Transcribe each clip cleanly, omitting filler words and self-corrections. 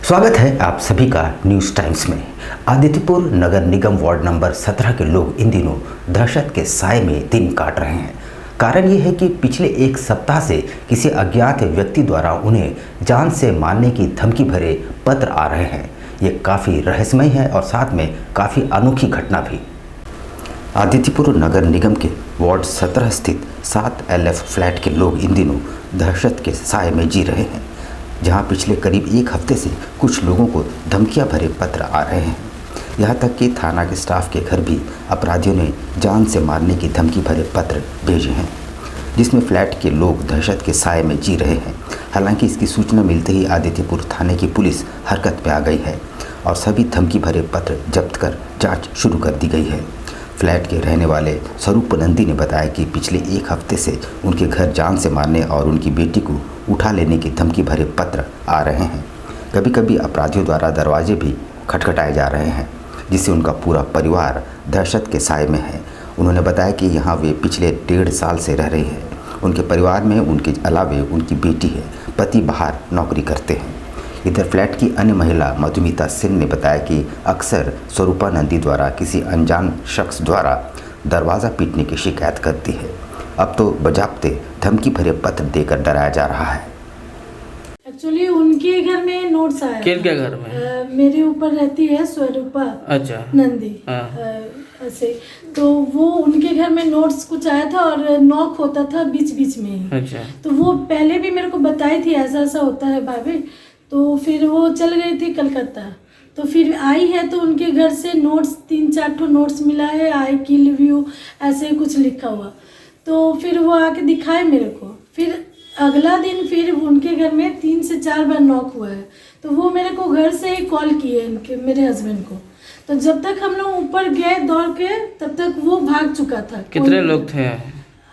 स्वागत है आप सभी का न्यूज़ टाइम्स में। आदित्यपुर नगर निगम वार्ड नंबर 17 के लोग इन दिनों दहशत के साए में दिन काट रहे हैं। कारण ये है कि पिछले एक सप्ताह से किसी अज्ञात व्यक्ति द्वारा उन्हें जान से मारने की धमकी भरे पत्र आ रहे हैं। ये काफ़ी रहस्यमय है और साथ में काफ़ी अनोखी घटना भी। आदित्यपुर नगर निगम के वार्ड 17 स्थित 7LF फ्लैट के लोग इन दिनों दहशत के साए में जी रहे हैं, जहां पिछले करीब एक हफ्ते से कुछ लोगों को धमकियां भरे पत्र आ रहे हैं। यहां तक कि थाना के स्टाफ के घर भी अपराधियों ने जान से मारने की धमकी भरे पत्र भेजे हैं, जिसमें फ्लैट के लोग दहशत के साए में जी रहे हैं। हालांकि इसकी सूचना मिलते ही आदित्यपुर थाने की पुलिस हरकत में आ गई है और सभी धमकी भरे पत्र जब्त कर जाँच शुरू कर दी गई है। फ्लैट के रहने वाले स्वरूप नंदी ने बताया कि पिछले एक हफ्ते से उनके घर जान से मारने और उनकी बेटी को उठा लेने की धमकी भरे पत्र आ रहे हैं। कभी कभी अपराधियों द्वारा दरवाजे भी खटखटाए जा रहे हैं, जिससे उनका पूरा परिवार दहशत के साए में है। उन्होंने बताया कि यहाँ वे पिछले 1.5 साल से रह रहे हैं। उनके परिवार में उनके अलावे उनकी बेटी है, पति बाहर नौकरी करते हैं। इधर फ्लैट की अन्य महिला मधुमिता सिंह ने बताया कि अक्सर स्वरूपा नंदी द्वारा किसी अनजान शख्स द्वारा दरवाज़ा पीटने की शिकायत करती है। अब तो बजाबते धमकी भरे पत्र देकर डराया जा रहा है। एक्चुअली उनके घर में नोट्स आया। किनके घर में? मेरे ऊपर रहती है स्वरूपा अच्छा नंदी। ऐसे तो वो उनके घर में नोट्स कुछ आया था और नॉक होता था बीच बीच में ही। अच्छा। तो वो पहले भी मेरे को बताई थी ऐसा ऐसा होता है भाभी। तो फिर वो चल गई थी कलकत्ता। तो फिर आई है तो उनके घर से नोट्स 3-4 ठो नोट्स मिला है, आई किल यू ऐसे कुछ लिखा हुआ। तो फिर वो आके दिखाए मेरे को। फिर अगला दिन फिर उनके घर में 3 से 4 बार नॉक हुआ है। तो वो मेरे को घर से ही कॉल किए इनके मेरे हस्बैंड को। तो जब तक हम लोग ऊपर गए दौड़ के तब तक वो भाग चुका था। कितने लोग थे?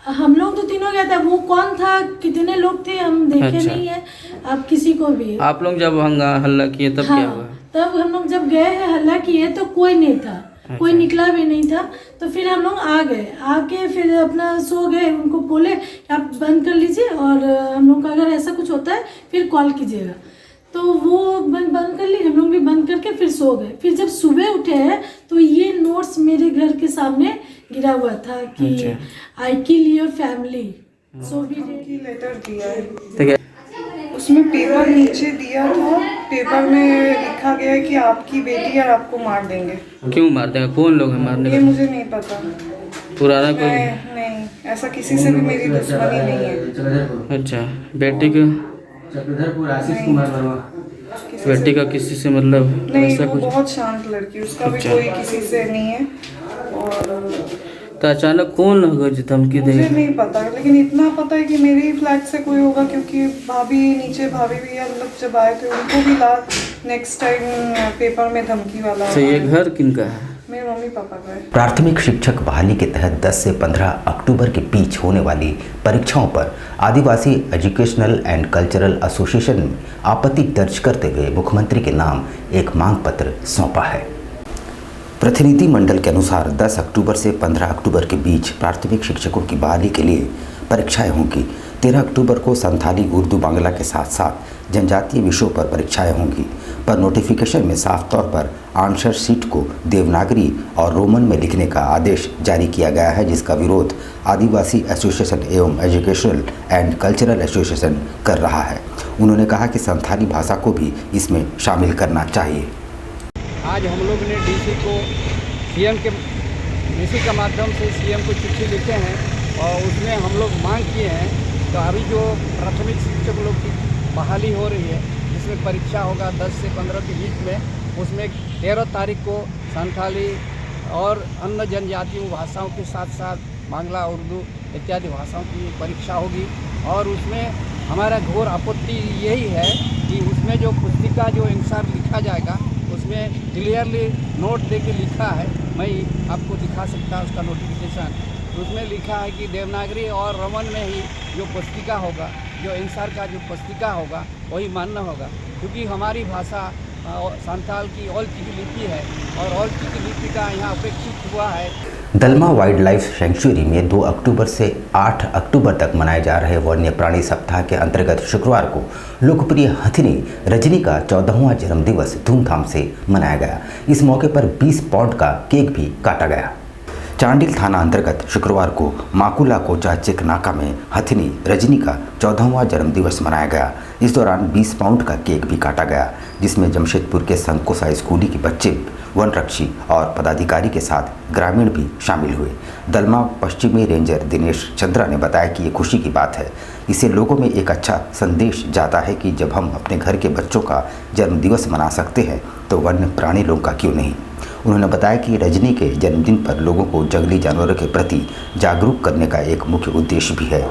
हम लोग तो तीनों गए थे। वो कौन था, कितने लोग थे हम देखे अच्छा। नहीं है अब किसी को भी। आप लोग जब हल्ला किए तब हाँ, क्या हुआ? तब हम लोग जब गए हैं हल्ला किए तो कोई नहीं था। अच्छा। कोई निकला भी नहीं था। तो फिर हम लोग आ गए, आके फिर अपना सो गए। उनको बोले आप बंद कर लीजिए और हम लोग का अगर ऐसा कुछ होता है फिर कॉल कीजिएगा। तो वो बंद कर ली, हम लोग भी बंद करके फिर सो गए। फिर जब सुबह उठे हैं तो ये नोट्स मेरे घर के सामने गिरा हुआ था कि आई किल योर फैमिली सो भी लेटर दिया है। उसमें पेपर नीचे दिया था। पेपर में लिखा गया है कि आपकी बेटी और आपको मार देंगे। क्यों मार देंगे? कौन लोग हैं मारने ये वाले? मुझे नहीं पता। पुराना कोई? नहीं, ऐसा किसी से भी मेरी दुश्मनी नहीं है। अच्छा। बेटी का बेटी का किसी से मतलब नहीं, ऐसा वो कुछ? बहुत शांत लड़की, उसका भी अच्छा। कोई किसी से नहीं है। और तो अचानक कौन होगा जो धमकी मुझे देगा? नहीं पता, लेकिन इतना पता है कि मेरे ही फ्लैट से कोई होगा, क्योंकि भाभी भी हम लोग जब आए थे उनको भी नेक्स्ट टाइम पेपर में धमकी वाला। तो ये घर किनका है? मेरे मम्मी पापा का है। प्राथमिक शिक्षक बहाली के तहत 10 से 15 अक्टूबर के बीच होने वाली परीक्षाओं पर आदिवासी एजुकेशनल एंड कल्चरल एसोसिएशन ने आपत्ति दर्ज करते हुए मुख्यमंत्री के नाम एक मांग पत्र सौंपा है। प्रतिनिधि मंडल के अनुसार 10 अक्टूबर से 15 अक्टूबर के बीच प्राथमिक शिक्षकों की बहाली के लिए परीक्षाएं होंगी। 13 अक्टूबर को संथाली, उर्दू, बांग्ला के साथ साथ जनजातीय विषयों पर परीक्षाएं होंगी। पर नोटिफिकेशन में साफ तौर पर आंसर शीट को देवनागरी और रोमन में लिखने का आदेश जारी किया गया है, जिसका विरोध आदिवासी एसोसिएशन एवं एजुकेशनल एंड कल्चरल एसोसिएशन कर रहा है। उन्होंने कहा कि संथाली भाषा को भी इसमें शामिल करना चाहिए। आज हम लोग ने डीसी के माध्यम से सीएम को चिट्ठी लिखे हैं और उसमें हम लोग मांग किए हैं। तो अभी जो प्राथमिक शिक्षक लोग की बहाली हो रही है, जिसमें परीक्षा होगा 10 से 15 के बीच में, उसमें 13 तारीख को संथाली और अन्य जनजातीय भाषाओं के साथ साथ बांग्ला, उर्दू इत्यादि भाषाओं की परीक्षा होगी। और उसमें हमारा घोर आपत्ति यही है कि उसमें जो पुस्तिका जो आंसर लिखा जाएगा उसमें क्लियरली नोट दे के लिखा है। मैं आपको दिखा सकता उसका नोटिफिकेशन। उसमें लिखा है कि देवनागरी और रोमन में ही जो पुस्तिका होगा, जो आंसर का जो पुस्तिका होगा वही मानना होगा, क्योंकि हमारी भाषा संथाल की ओल्ची की लिपि है और ओल्ची की लिपि का यहाँ उपेक्षित हुआ है। दलमा वाइल्ड लाइफ सेंचुरी में 2 अक्टूबर से 8 अक्टूबर तक मनाए जा रहे वन्य प्राणी सप्ताह के अंतर्गत शुक्रवार को लोकप्रिय हथिनी रजनी का 14वां जन्मदिवस धूमधाम से मनाया गया। इस मौके पर 20 पाउंड का केक भी काटा गया। चांडिल थाना अंतर्गत शुक्रवार को माकुला कोचा चेक नाका में हथिनी रजनी का 14वां जन्मदिवस मनाया गया। इस दौरान 20 पाउंड का केक भी काटा गया, जिसमें जमशेदपुर के संकोसा स्कूली के बच्चे, वनरक्षी और पदाधिकारी के साथ ग्रामीण भी शामिल हुए। दलमा पश्चिमी रेंजर दिनेश चंद्रा ने बताया कि ये खुशी की बात है। इससे लोगों में एक अच्छा संदेश जाता है कि जब हम अपने घर के बच्चों का जन्मदिवस मना सकते हैं तो वन्य प्राणी लोगों का क्यों नहीं। उन्होंने बताया कि रजनी के जन्मदिन पर लोगों को जंगली जानवरों के प्रति जागरूक करने का एक मुख्य उद्देश्य भी है।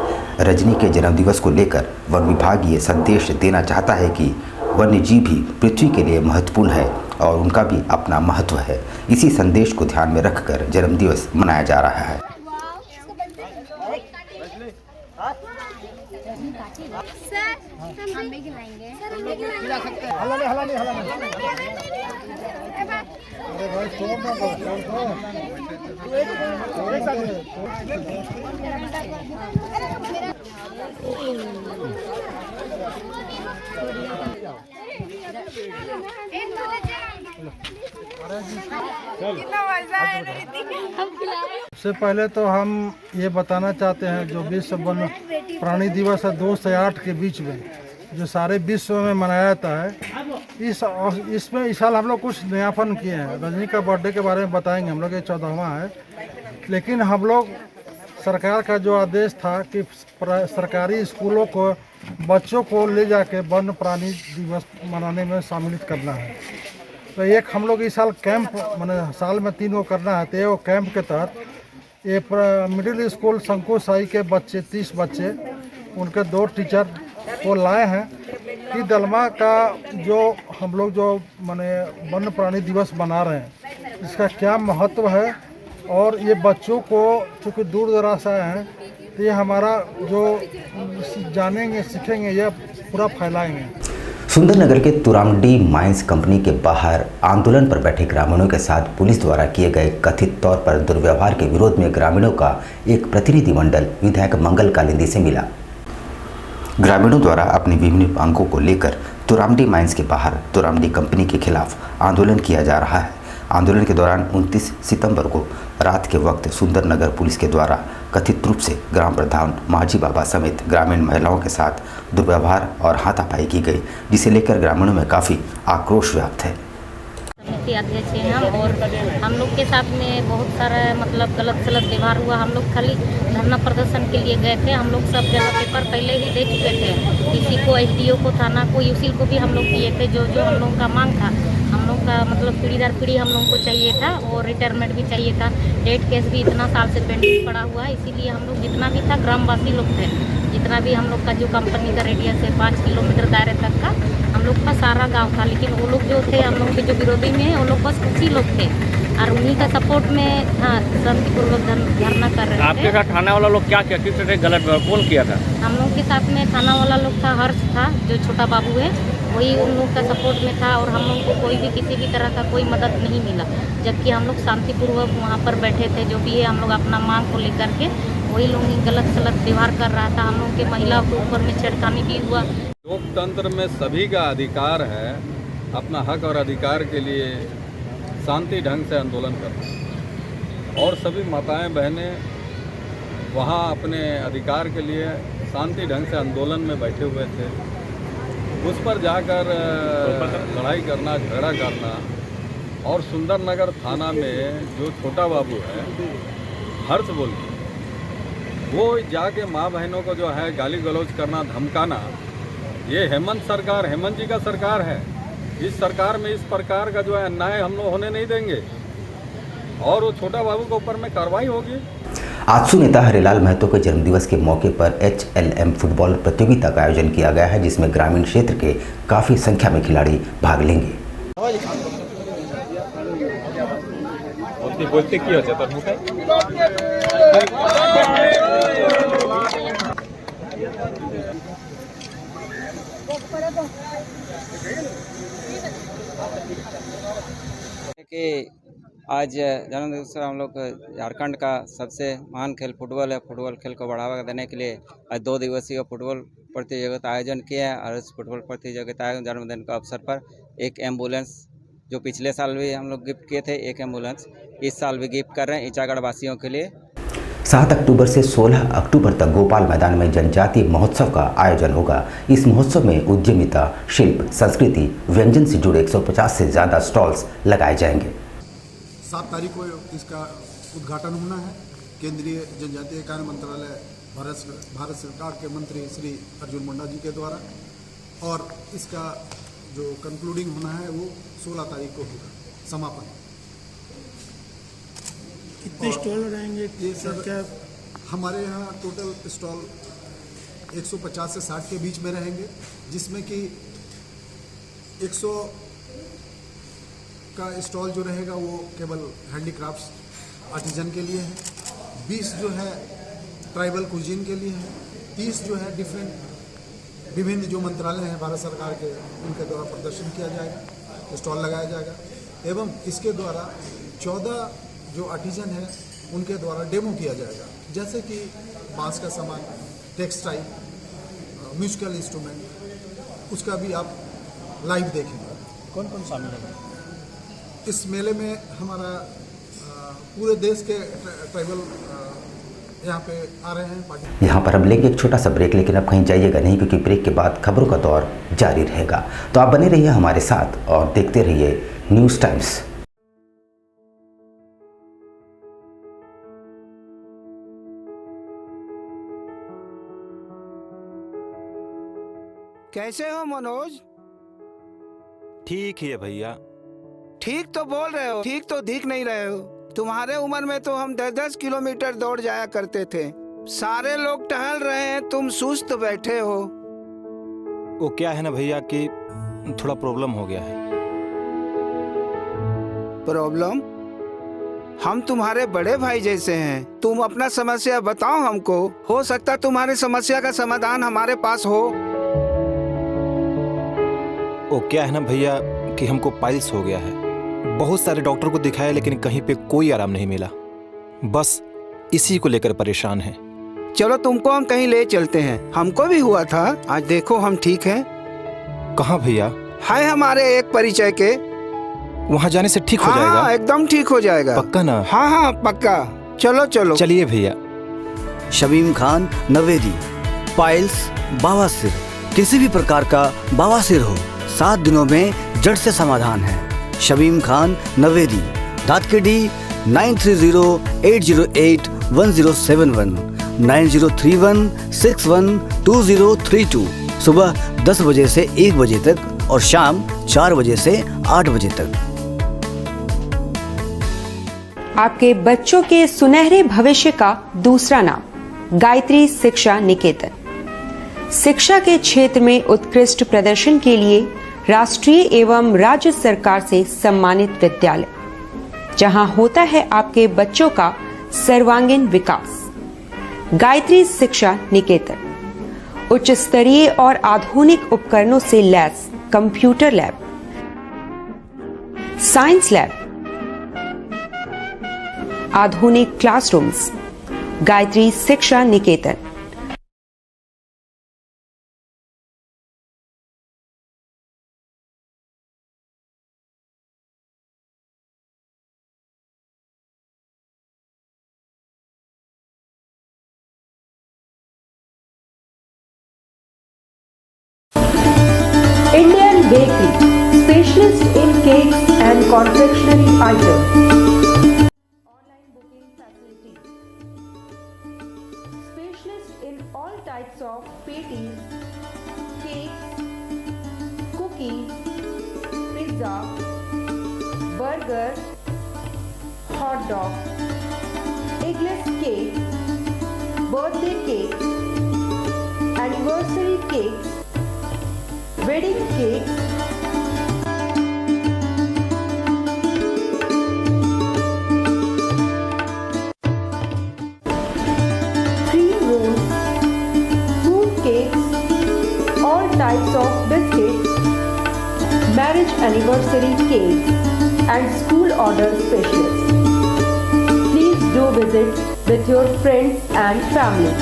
रजनी के जन्मदिवस को लेकर वन विभाग ये संदेश देना चाहता है कि वन्य जीव भी पृथ्वी के लिए महत्वपूर्ण है और उनका भी अपना महत्व है। इसी संदेश को ध्यान में रखकर जन्मदिवस मनाया जा रहा है। सबसे पहले तो हम ये बताना चाहते हैं जो विश्व वन प्राणी दिवस है 2 से 8 के बीच में जो सारे विश्व में मनाया जाता है, इसमें इस साल हम लोग कुछ नयापन किए हैं। रजनी का बर्थडे के बारे में बताएंगे। हम लोग ये 14वां है, लेकिन हम लोग सरकार का जो आदेश था कि सरकारी स्कूलों को बच्चों को ले जाके वन्य प्राणी दिवस मनाने में सम्मिलित करना है। तो एक हम लोग इस साल कैंप मैंने साल में 3 को करना है। तो वो कैंप के तहत ये मिडिल स्कूल संकोसाई के बच्चे 30 बच्चे उनके 2 टीचर को लाए हैं कि दलमा का जो हम लोग जो माने वन्य प्राणी दिवस मना रहे हैं इसका क्या महत्व है, और ये बच्चों को चूँकि दूर दराज से आए हैं तो ये हमारा जो जानेंगे सीखेंगे ये पूरा फैलाएंगे। सुंदरनगर के तुरामडी माइंस कंपनी के बाहर आंदोलन पर बैठे ग्रामीणों के साथ पुलिस द्वारा किए गए कथित तौर पर दुर्व्यवहार के विरोध में ग्रामीणों का एक प्रतिनिधिमंडल विधायक मंगल कालिंदी से मिला। ग्रामीणों द्वारा अपनी विभिन्न मांगों को लेकर तुरामडी माइंस के बाहर तुरामडी कंपनी के खिलाफ आंदोलन किया जा रहा है। आंदोलन के दौरान 29 सितंबर को रात के वक्त सुंदरनगर पुलिस के द्वारा कथित रूप से ग्राम प्रधान माझी बाबा समेत ग्रामीण महिलाओं के साथ दुर्व्यवहार और हाथापाई की गई, जिसे लेकर ग्रामीणों में काफ़ी आक्रोश व्याप्त है। समिति अध्यक्ष हैं हम, और हम लोग के साथ में बहुत सारा मतलब गलत सलत व्यवहार हुआ। हम लोग खाली धरना प्रदर्शन के लिए गए थे। हम लोग सब जगह पेपर पहले ही दे चुके थे, डीसी को, एसडीओ को, थाना को, यूसील को भी हम लोग दिए थे। जो जो हम लोग का मांग था, हम लोग का मतलब पीढ़ी दर पीढ़ी हम लोग को चाहिए था, और रिटायरमेंट भी चाहिए था। डेट केस भी इतना साल से पेंडिंग पड़ा हुआ है, इसीलिए हम लोग जितना भी था ग्रामवासी लोग थे, जितना भी हम लोग का जो कंपनी का रेडियस है 5 किलोमीटर दायरे तक का हम लोग का सारा गांव था। लेकिन वो लोग जो थे हम लोग के जो विरोधी में वो लोग बस कुछ ही लोग थे, और उन्हीं का सपोर्ट में शांतिपूर्वक धरना कर रहे थे। आपके साथ थाना वाला लोग क्या किया, किस तरह गलत कौन किया था? हम लोग के साथ में थाना वाला लोग था, हर्ष था जो छोटा बाबू है, वही उन लोग का सपोर्ट में था, और हम लोग को कोई भी किसी भी तरह का कोई मदद नहीं मिला। जबकि हम लोग शांतिपूर्वक वहाँ पर बैठे थे। जो भी है हम लोग अपना मांग को लेकर के, वही लोग गलत सलत व्यवहार कर रहा था। हम लोग के महिलाओं के ऊपर में छेड़खानी भी हुआ। लोकतंत्र में सभी का अधिकार है अपना हक और अधिकार के लिए शांति ढंग से आंदोलन करना, और सभी माताएं बहनें वहाँ अपने अधिकार के लिए शांति ढंग से आंदोलन में बैठे हुए थे। उस पर जाकर लड़ाई करना, झगड़ा करना, और सुंदरनगर थाना में जो छोटा बाबू है हर्ष बोलिए, वो जाके माँ बहनों को जो है गाली गलौज करना, धमकाना, ये हेमंत सरकार, हेमंत जी का सरकार है। इस सरकार में इस प्रकार का जो है अन्याय हम लोग होने नहीं देंगे, और वो छोटा बाबू के ऊपर में कार्रवाई होगी। आजसू नेता हरिलाल महतो के जन्मदिवस के मौके पर HLM फुटबॉल प्रतियोगिता का आयोजन किया गया है, जिसमें ग्रामीण क्षेत्र के काफ़ी संख्या में खिलाड़ी भाग लेंगे। कि आज जन्मदिन से हम लोग झारखंड का सबसे महान खेल फुटबॉल है। फुटबॉल खेल को बढ़ावा देने के लिए आज 2 दिवसीय फुटबॉल प्रतियोगिता आयोजन किया है और इस फुटबॉल प्रतियोगिता जन्मदिन के अवसर पर एक एम्बुलेंस जो पिछले साल भी हम लोग गिफ्ट किए थे, एक एम्बुलेंस इस साल भी गिफ्ट कर रहे हैं ईचागढ़ वासियों के लिए। 7 अक्टूबर से 16 अक्टूबर तक गोपाल मैदान में जनजातीय महोत्सव का आयोजन होगा। इस महोत्सव में उद्यमिता, शिल्प, संस्कृति, व्यंजन से जुड़े 150 से ज़्यादा स्टॉल्स लगाए जाएंगे। 7 तारीख को इसका उद्घाटन होना है। केंद्रीय जनजातीय कार्य मंत्रालय भारत सरकार के मंत्री श्री अर्जुन मुंडा जी के द्वारा, और इसका जो कंक्लूडिंग होना है वो 16 तारीख को होगा, समापन। कितने स्टॉल रहेंगे ये सर? क्या हमारे यहाँ टोटल स्टॉल 150 से 60 के बीच में रहेंगे, जिसमें कि 100 का स्टॉल जो रहेगा वो केवल हैंडीक्राफ्ट्स आर्टिजन के लिए है, 20 जो है ट्राइबल कुजीन के लिए है, 30 जो है विभिन्न जो मंत्रालय हैं भारत सरकार के उनके द्वारा प्रदर्शन किया जाएगा, स्टॉल लगाया जाएगा। एवं इसके द्वारा 14 जो आर्टिजन है उनके द्वारा डेमो किया जाएगा, जैसे कि बांस का सामान, टेक्सटाइल, म्यूजिकल इंस्ट्रूमेंट, उसका भी आप लाइव देखेंगे। कौन कौन शामिल है इस मेले में? हमारा पूरे देश के ट्राइबल यहाँ पे आ रहे हैं। यहाँ पर हम लेंगे एक छोटा सा ब्रेक, लेकिन अब कहीं जाइएगा नहीं, क्योंकि ब्रेक के बाद खबरों का दौर जारी रहेगा। तो आप बने रहिए हमारे साथ और देखते रहिए न्यूज़ टाइम्स। कैसे हो मनोज? ठीक ही है भैया। ठीक तो बोल रहे हो, ठीक तो दिख नहीं रहे हो। तुम्हारे उम्र में तो हम 10-10 किलोमीटर दौड़ जाया करते थे। सारे लोग टहल रहे हैं, तुम सुस्त बैठे हो। वो क्या है ना भैया कि थोड़ा प्रॉब्लम हो गया है। प्रॉब्लम? हम तुम्हारे बड़े भाई जैसे हैं, तुम अपना समस्या बताओ हमको, हो सकता तुम्हारी समस्या का समाधान हमारे पास हो। वो क्या है ना भैया कि हमको पाइल्स हो गया है। बहुत सारे डॉक्टर को दिखाया लेकिन कहीं पे कोई आराम नहीं मिला। बस इसी को लेकर परेशान है। चलो तुमको हम कहीं ले चलते हैं, हमको भी हुआ था। आज देखो हम ठीक हैं। कहाँ भैया? है हमारे एक परिचय के। वहाँ जाने से ठीक हो जाएगा? हाँ, एकदम ठीक हो जाएगा। पक्का ना? हाँ हाँ पक्का। चलो चलो चलिए भैया। शमीम खान नवेदी, पाइल्स, बवासीर, किसी भी प्रकार का बवासीर हो, 7 दिनों में जड़ से समाधान है। शमीम खान नवेदी, दातकेडी 9308081071, 9031612032, सुबह 10 बजे से 1 बजे तक और शाम 4 बजे से 8 बजे तक। आपके बच्चों के सुनहरे भविष्य का दूसरा नाम गायत्री शिक्षा निकेतन। शिक्षा के क्षेत्र में उत्कृष्ट प्रदर्शन के लिए राष्ट्रीय एवं राज्य सरकार से सम्मानित विद्यालय, जहां होता है आपके बच्चों का सर्वांगीण विकास। गायत्री शिक्षा निकेतन उच्च स्तरीय और आधुनिक उपकरणों से lace computer lab, science lab, आधुनिक क्लासरूम्स। गायत्री शिक्षा निकेतन। Indian Bakery, specialist in cakes and confectionery items. Online booking facilities. Specialist in all types of patties, cakes, cookies, pizza, burger, hot dog, eggless cake, birthday cake, anniversary cakes, wedding cakes, cream rolls, fruit cakes, all types of biscuits, marriage anniversary cakes and school order specialists. Please do visit with your friends and family.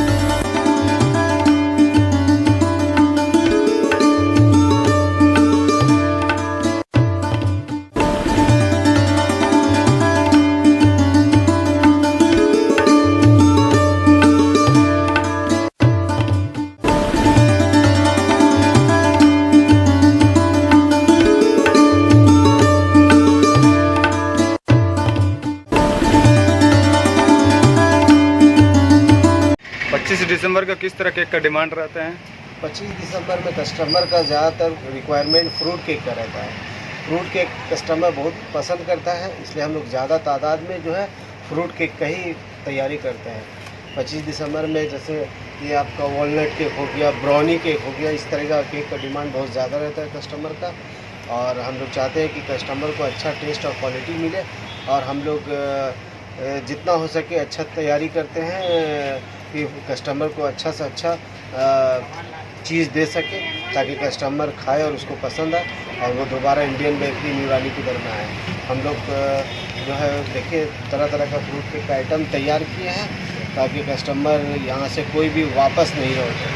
25 दिसंबर का किस तरह cake का demand रहता है? 25 दिसंबर में customer का ज़्यादातर requirement fruit cake का रहता है। फ्रूट केक कस्टमर बहुत पसंद करता है, इसलिए हम लोग ज़्यादा तादाद में जो है फ्रूट केक का ही तैयारी करते हैं। 25 दिसंबर में जैसे ये आपका वॉलनट केक हो गया, ब्राउनी केक हो गया, इस तरह का केक का डिमांड बहुत ज़्यादा रहता है कस्टमर का। और हम लोग चाहते हैं कि कस्टमर को अच्छा टेस्ट और क्वालिटी मिले, और हम लोग जितना हो सके अच्छा तैयारी करते हैं कि कस्टमर को अच्छा से अच्छा चीज़ दे सके, ताकि कस्टमर खाए और उसको पसंद आए और वो दोबारा इंडियन बेकरी न्यूरानी की तरफ में आए। हम लोग जो है देखिए तरह तरह का फ्रूट केक का आइटम तैयार किए हैं, ताकि कस्टमर यहाँ से कोई भी वापस नहीं लौटे।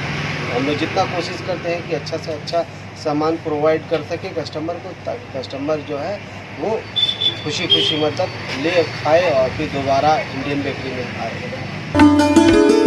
हम लोग जितना कोशिश करते हैं कि अच्छा से अच्छा सामान प्रोवाइड कर सके कस्टमर को, ताकि कस्टमर जो है वो खुशी खुशी मतलब ले खाए और फिर दोबारा इंडियन बेकरी में आए।